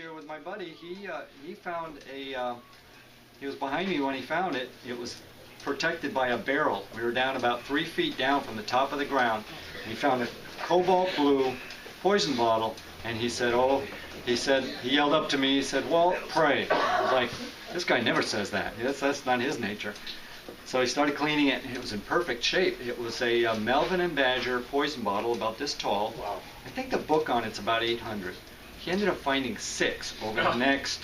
year with my buddy. He found a. He was behind me when he found it. It was protected by a barrel. We were down about 3 feet down from the top of the ground. He found a cobalt blue poison bottle, and he said, "Oh," he said. He yelled up to me. He said, "Well, pray." I was like, "This guy never says that. That's not his nature." So he started cleaning it, and it was in perfect shape. It was a Melvin and Badger poison bottle about this tall. Wow. I think the book on it's about 800. He ended up finding 6 over the next,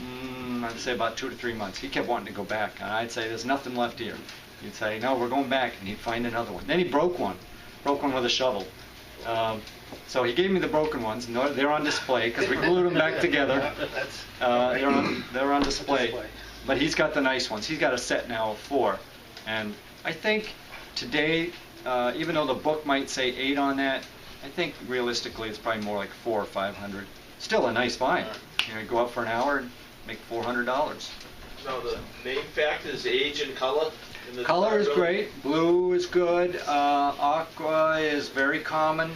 I'd say about 2 to 3 months. He kept wanting to go back, and I'd say, "There's nothing left here." He'd say, "No, we're going back," and he'd find another one. Then he broke one with a shovel. So he gave me the broken ones, and they're on display because we glued them back together. They're on display. But he's got the nice ones. He's got a set now of 4. And I think today, even though the book might say 8 on that, I think realistically it's probably more like 400 or 500. Still a nice find. You know, you go out for an hour and make $400. Now the main factor is age and color. Color is great. Blue is good. Aqua is very common.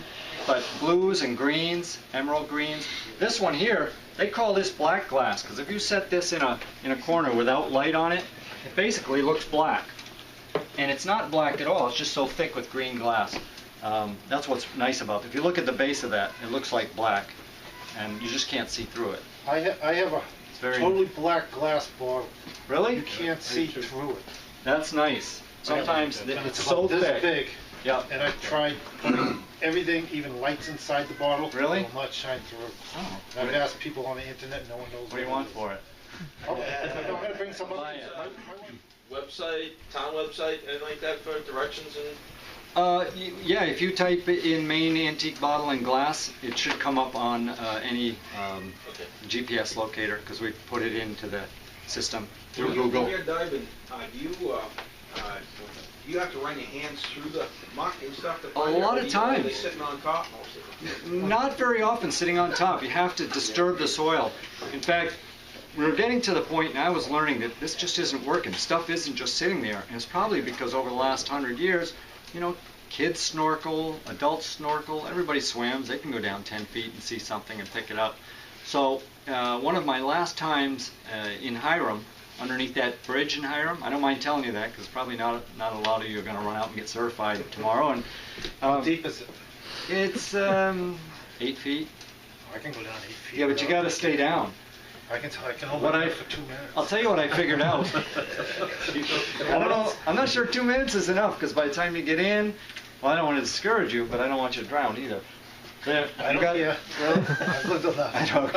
But blues and greens, emerald greens. This one here, they call this black glass because if you set this in a corner without light on it, it basically looks black. And it's not black at all. It's just so thick with green glass. That's what's nice about it. If you look at the base of that, it looks like black, and you just can't see through it. I have a totally black glass bottle. Really? You can't see through it. That's nice. Sometimes it's so this thick. Big. Yeah. And I've tried putting everything, even lights inside the bottle. Really? It will not shine through. Oh. And I've asked people on the internet, no one knows What do you want for it? I'm going to bring some up. Website, town website, anything like that for directions and? Yeah, if you type in Maine antique bottle and glass, it should come up on any GPS locator because we put it into the system through Google. When you're diving, do you have to run your hands through the muck and stuff to find A lot of Are times. they sitting on top most of the time? Not very often sitting on top. You have to disturb the soil. In fact, we're getting to the point, and I was learning that this just isn't working. Stuff isn't just sitting there, and it's probably because over the last 100 years, you know, kids snorkel, adults snorkel, everybody swims. They can go down 10 feet and see something and pick it up. So one of my last times in Hiram, underneath that bridge in Hiram, I don't mind telling you that because probably not a lot of you are going to run out and get certified tomorrow. And How deep is it? it's 8 feet. I can go down 8 feet. Yeah, but you got to stay down. I can hold it for 2 minutes. I'll tell you what I figured out. I'm not sure 2 minutes is enough because by the time you get in, well, I don't want to discourage you, but I don't want you to drown either. I don't care. Really? I've lived enough. I don't.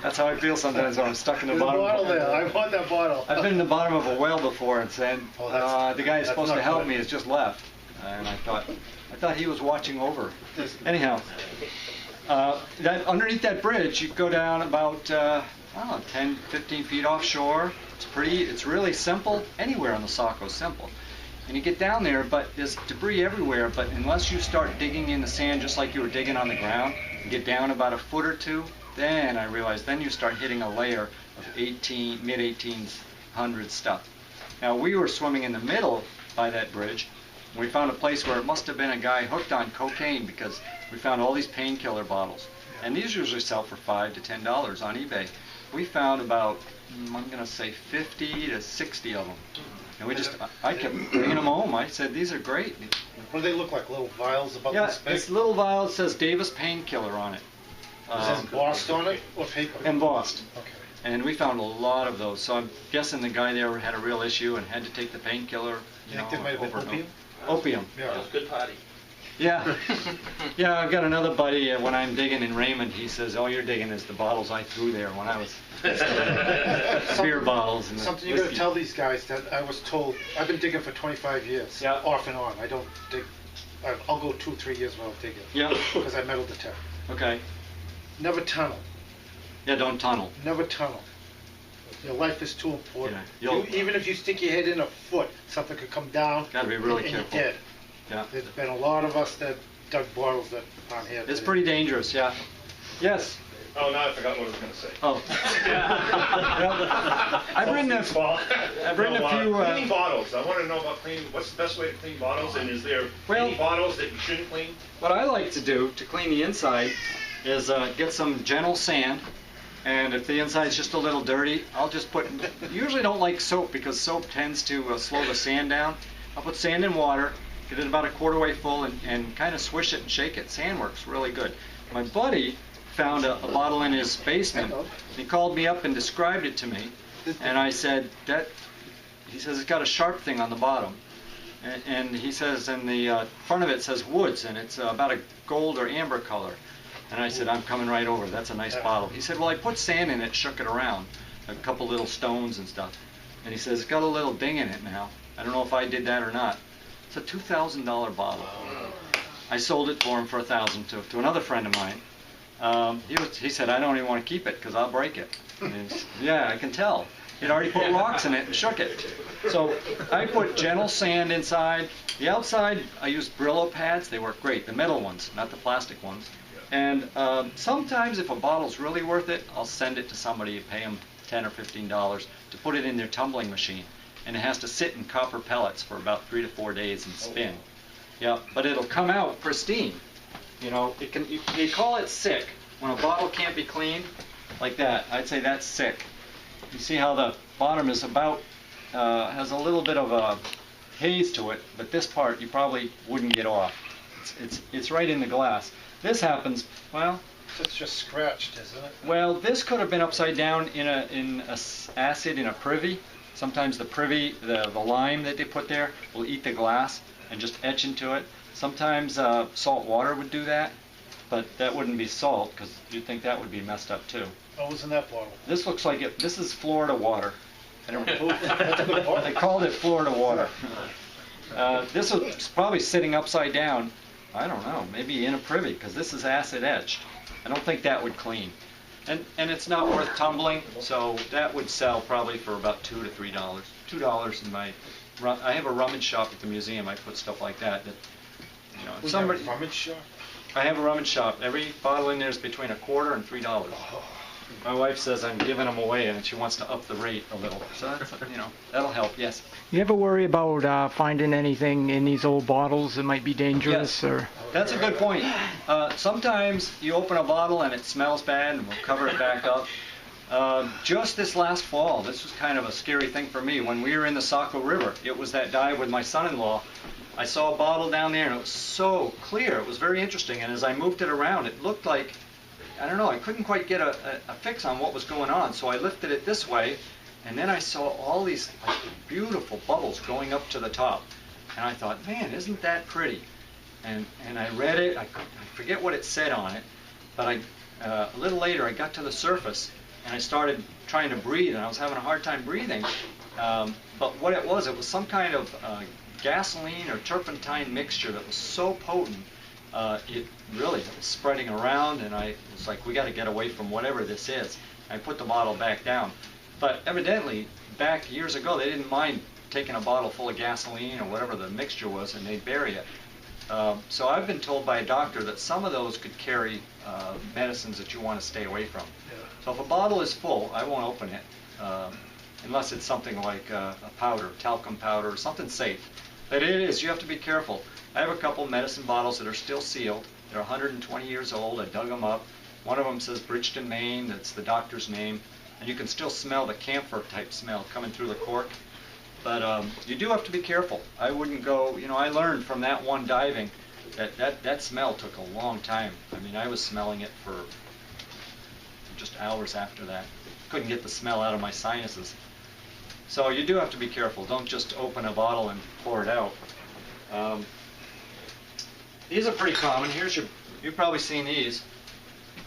That's how I feel sometimes when I'm stuck in the bottom. There's a bottle there. I want that bottle. I've been in the bottom of a well before and said, the guy who's supposed to help me has just left. And I thought he was watching over. Anyhow, underneath that bridge, you go down about 10, 15 feet offshore. It's really simple. Anywhere on the Saco is simple. And you get down there, but there's debris everywhere. But unless you start digging in the sand just like you were digging on the ground, you get down about a foot or two, then I realized then you start hitting a layer of mid-1800s stuff. Now we were swimming in the middle by that bridge. And we found a place where it must have been a guy hooked on cocaine because we found all these painkiller bottles. And these usually sell for $5 to $10 on eBay. We found about, I'm going to say 50 to 60 of them. And I kept bringing them home. I said, these are great. What do they look like? Little vials about this big? Yeah, this little vial says Davis Painkiller on it. Is it embossed on it or paper? Embossed. Okay. And we found a lot of those. So I'm guessing the guy there had a real issue and had to take the painkiller. You think there might have been opium? Opium. Yeah. It was a good party. Yeah. Yeah, I've got another buddy, when I'm digging in Raymond, he says, all you're digging is the bottles I threw there when I was beer bottles. And something you got to tell these guys that I was told, I've been digging for 25 years, yeah. Off and on. I don't dig, I'll go 2 or 3 years without digging. Yeah. Because I metal detect. Okay. Never tunnel. Yeah, don't tunnel. Never tunnel. Your life is too important. Yeah, even if you stick your head in a foot, something could come down. Got to be really and careful. You're dead. Yeah. There's been a lot of us that dug bottles that aren't here. It's pretty dangerous, yeah. Yes. Oh, now I forgot what I was going to say. Oh. Yeah. I've written a few. Cleaning bottles. I want to know about cleaning. What's the best way to clean bottles? And is there any bottles that you shouldn't clean? What I like to do to clean the inside is get some gentle sand, and if the inside's just a little dirty, I'll just put, usually don't like soap because soap tends to slow the sand down. I'll put sand in water, get it about a quarter way full, and kind of swish it and shake it. Sand works really good. My buddy found a bottle in his basement. He called me up and described it to me, and I said, he says it's got a sharp thing on the bottom. And he says in the front of it says woods, and it's about a gold or amber color. And I said, I'm coming right over. That's a nice bottle. He said, well, I put sand in it, shook it around, a couple little stones and stuff. And he says, it's got a little ding in it now. I don't know if I did that or not. It's a $2,000 bottle. I sold it for him for $1,000 to another friend of mine. He said, I don't even want to keep it because I'll break it. Yeah, I can tell. He'd already put rocks in it and shook it. So I put gentle sand inside. The outside, I used Brillo pads. They work great. The metal ones, not the plastic ones. And sometimes if a bottle's really worth it, I'll send it to somebody and pay them $10 or $15 to put it in their tumbling machine. And it has to sit in copper pellets for about 3 to 4 days and spin. Yeah, but it'll come out pristine. You know, you call it sick. When a bottle can't be cleaned, like that, I'd say that's sick. You see how the bottom is about, has a little bit of a haze to it, but this part you probably wouldn't get off. It's right in the glass. This happens, well... So it's just scratched, isn't it? Well, this could have been upside down in acid in a privy. Sometimes the privy, the lime that they put there, will eat the glass and just etch into it. Sometimes salt water would do that, but that wouldn't be salt, because you'd think that would be messed up too. What was in that bottle? This looks like it. This is Florida water. I don't know. That's a good bottle. They called it Florida water. This was probably sitting upside down. I don't know, maybe in a privy, because this is acid etched. I don't think that would clean. And it's not worth tumbling, so that would sell probably for about $2 to $3. $2 in my... I have a rummage shop at the museum. I put stuff like that. You know, if somebody... Rummage shop? I have a rummage shop. Every bottle in there is between $1 and $3. My wife says I'm giving them away, and she wants to up the rate a little. So that's, you know, that'll help. Yes. You ever worry about finding anything in these old bottles that might be dangerous? Yes. Or That's a good point. Sometimes you open a bottle and it smells bad, and we'll cover it back up. Just this last fall, this was kind of a scary thing for me. When we were in the Saco River, it was that dive with my son-in-law. I saw a bottle down there, and it was so clear. It was very interesting. And as I moved it around, it looked like, I don't know, I couldn't quite get a fix on what was going on. So I lifted it this way, and then I saw all these beautiful bubbles going up to the top. And I thought, man, isn't that pretty? And I read it. I forget what it said on it, but a little later I got to the surface, and I started trying to breathe, and I was having a hard time breathing. But what it was some kind of gasoline or turpentine mixture that was so potent, it really was spreading around, and I was like, we got to get away from whatever this is. I put the bottle back down. But evidently, back years ago, they didn't mind taking a bottle full of gasoline or whatever the mixture was, and they'd bury it. So I've been told by a doctor that some of those could carry medicines that you want to stay away from. Yeah. So if a bottle is full, I won't open it, unless it's something like a powder, talcum powder, or something safe. But it is, you have to be careful. I have a couple medicine bottles that are still sealed. They're 120 years old. I dug them up. One of them says Bridgeton, Maine. That's the doctor's name. And you can still smell the camphor type smell coming through the cork. But you do have to be careful. I wouldn't go, you know, I learned from that one diving that smell took a long time. I mean, I was smelling it for just hours after that. Couldn't get the smell out of my sinuses. So you do have to be careful. Don't just open a bottle and pour it out. These are pretty common. You've probably seen these.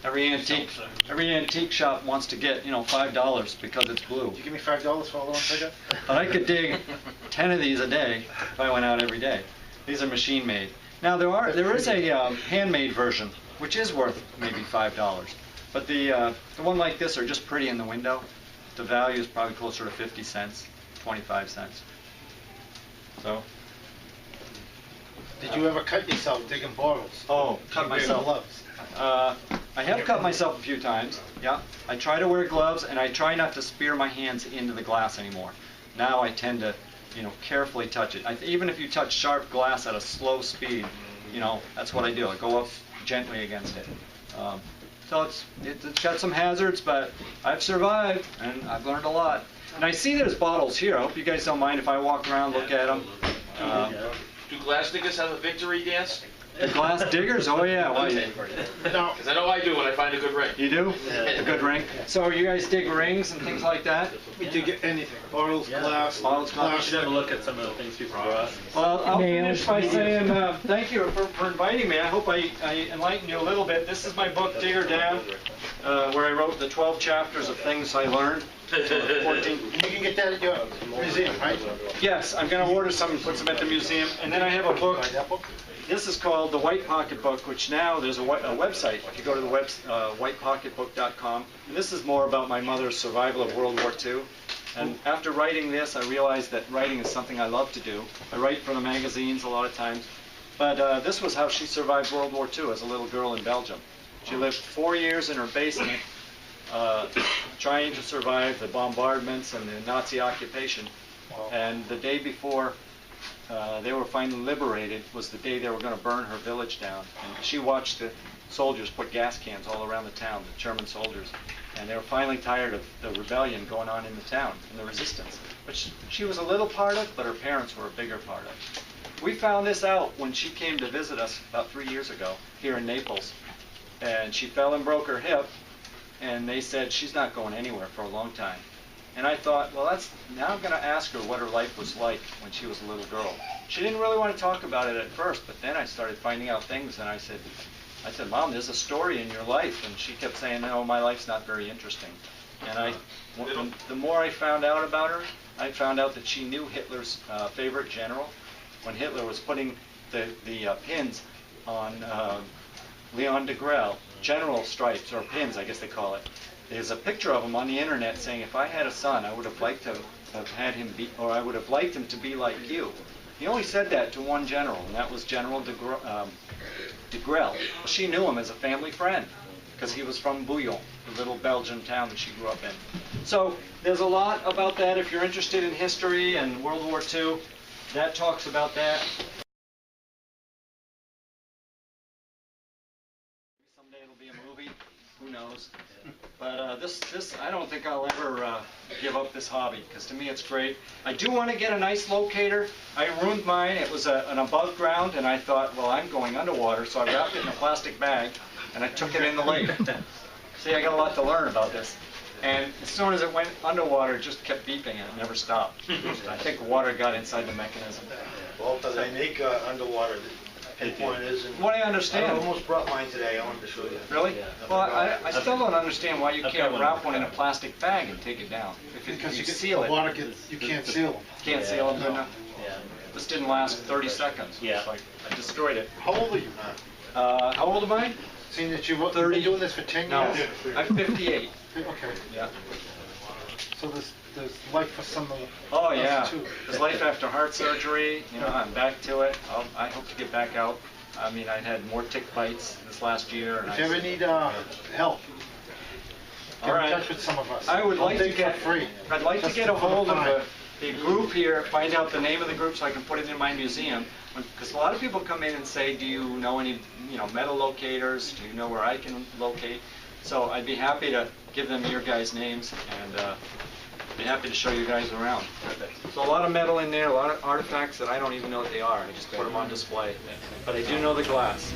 Every antique shop wants to get, you know, $5 because it's blue. Did you give me $5 for all the ones I got? But I could dig 10 of these a day if I went out every day. These are machine made. Now there is a handmade version which is worth maybe $5. But the one like this are just pretty in the window. The value is probably closer to 50 cents, 25 cents. So. Did you ever cut yourself digging bottles? Oh, cut You wear myself. gloves. I have cut myself a few times, yeah. I try to wear gloves, and I try not to spear my hands into the glass anymore. Now I tend to, you know, carefully touch it. Even if you touch sharp glass at a slow speed, you know, that's what I do. I go up gently against it. So it's got some hazards, but I've survived and I've learned a lot. And I see there's bottles here. I hope you guys don't mind if I walk around, look at them. Do glass diggers have a victory dance? The glass diggers? Oh yeah. Why? Now, Because I know I do when I find a good ring. You do? A good ring. So you guys dig rings and things like that? we did get anything, bottles, glass, Bottles, glass. You should have a look at some of the things people brought. Well, I'll Nails. finish by saying thank you for inviting me. I hope I enlightened you a little bit. This is my book, Digger Down, where I wrote the 12 chapters of things I learned. 14. You can get that at your museum, right? Yes, I'm going to order some and put some at the museum. And then I have a book. This is called the White Pocket Book, which now there's a website. If you go to the whitepocketbook.com. And this is more about my mother's survival of World War II. And after writing this, I realized that writing is something I love to do. I write for the magazines a lot of times. But this was how she survived World War II as a little girl in Belgium. She lived 4 years in her basement, trying to survive the bombardments and the Nazi occupation. And the day before they were finally liberated was the day they were going to burn her village down. And she watched the soldiers put gas cans all around the town, the German soldiers. And they were finally tired of the rebellion going on in the town and the resistance, which she was a little part of, but her parents were a bigger part of. We found this out when she came to visit us about 3 years ago here in Naples. And she fell and broke her hip, and they said she's not going anywhere for a long time. And I thought, well, now I'm going to ask her what her life was like when she was a little girl. She didn't really want to talk about it at first, but then I started finding out things, and I said, Mom, there's a story in your life. And she kept saying, no, my life's not very interesting. And the more I found out about her, I found out that she knew Hitler's favorite general. When Hitler was putting the pins on Leon de Grelle, general stripes, or pins, I guess they call it. There's a picture of him on the internet saying, if I had a son, I would have liked to have had him be, or I would have liked him to be like you. He only said that to one general, and that was General de Grelle. She knew him as a family friend, because he was from Bouillon, the little Belgian town that she grew up in. So there's a lot about that if you're interested in history and World War II. That talks about that. Someday it'll be a movie. Who knows? But this I don't think I'll ever give up this hobby, because to me it's great. I do want to get a nice locator. I ruined mine. It was an above ground, and I thought, well, I'm going underwater, so I wrapped it in a plastic bag, and I took it in the lake. See, I got a lot to learn about this. And as soon as it went underwater, it just kept beeping, and it never stopped. I think water got inside the mechanism. Walter, they make underwater pinpointers. And What I understand. I almost brought mine today. I wanted to show you. Really? Well, I still don't understand why you can't wrap one in a plastic bag and take it down. If Because you you get seal the it, water gets, you can't seal them. can't seal them. No. Yeah. This didn't last 30 seconds. Yeah. It's like I destroyed it. How old are you? How old am I? Seeing that you've 30. been doing this for 10 No, years? I'm 58. Okay. Yeah. So there's life for some of Oh us yeah. too. There's life after heart surgery. You know, I'm back to it. I hope to get back out. I mean, I had more tick bites this last year. And If you ever need help, get All in right. touch with some of us. I would like I'll to take get for free. I'd like to Just get a for the hold of fine. the group here, find out the name of the group so I can put it in my museum. Because a lot of people come in and say, do you know any metal locators? Do you know where I can locate? So I'd be happy to give them your guys' names, and be happy to show you guys around. So a lot of metal in there, a lot of artifacts that I don't even know what they are. I just put them on display. But I do know the glass.